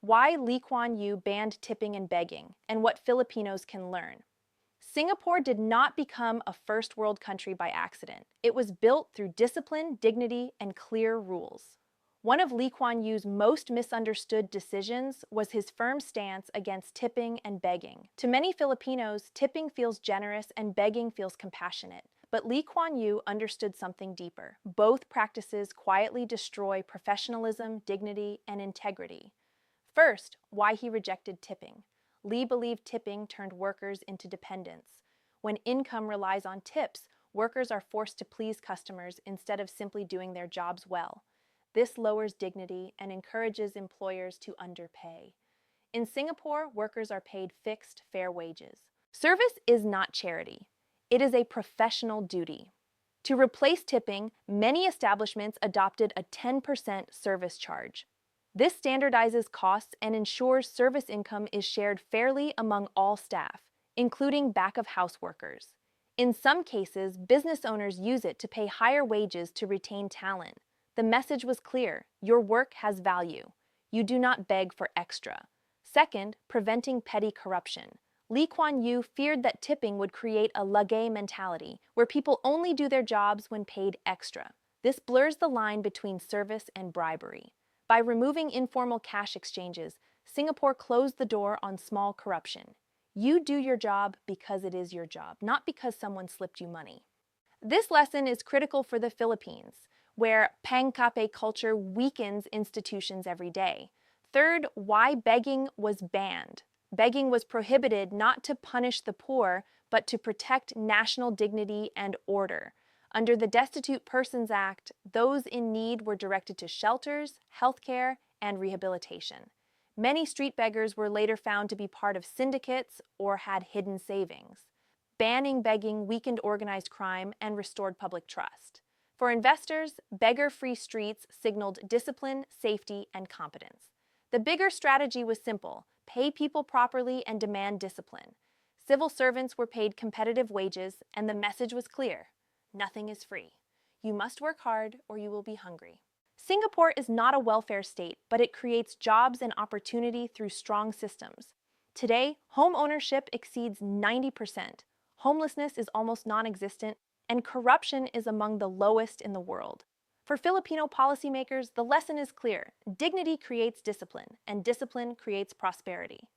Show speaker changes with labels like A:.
A: Why Lee Kuan Yew banned tipping and begging, and what Filipinos can learn. Singapore did not become a first world country by accident. It was built through discipline, dignity, and clear rules. One of Lee Kuan Yew's most misunderstood decisions was his firm stance against tipping and begging. To many Filipinos, tipping feels generous and begging feels compassionate. But Lee Kuan Yew understood something deeper. Both practices quietly destroy professionalism, dignity, and integrity. First, why he rejected tipping. Lee believed tipping turned workers into dependents. When income relies on tips, workers are forced to please customers instead of simply doing their jobs well. This lowers dignity and encourages employers to underpay. In Singapore, workers are paid fixed, fair wages. Service is not charity. It is a professional duty. To replace tipping, many establishments adopted a 10% service charge. This standardizes costs and ensures service income is shared fairly among all staff, including back-of-house workers. In some cases, business owners use it to pay higher wages to retain talent. The message was clear: your work has value. You do not beg for extra. Second, preventing petty corruption. Lee Kuan Yew feared that tipping would create a lagay mentality, where people only do their jobs when paid extra. This blurs the line between service and bribery. By removing informal cash exchanges, Singapore closed the door on small corruption. You do your job because it is your job, not because someone slipped you money. This lesson is critical for the Philippines, where pangkape culture weakens institutions every day. Third, why begging was banned. Begging was prohibited not to punish the poor, but to protect national dignity and order. Under the Destitute Persons Act, those in need were directed to shelters, healthcare, and rehabilitation. Many street beggars were later found to be part of syndicates or had hidden savings. Banning begging weakened organized crime and restored public trust. For investors, beggar-free streets signaled discipline, safety, and competence. The bigger strategy was simple: pay people properly and demand discipline. Civil servants were paid competitive wages, and the message was clear: nothing is free. You must work hard or you will be hungry. Singapore is not a welfare state, but it creates jobs and opportunity through strong systems. Today, home ownership exceeds 90%. Homelessness is almost non-existent, and corruption is among the lowest in the world. For Filipino policymakers, the lesson is clear: dignity creates discipline, and discipline creates prosperity.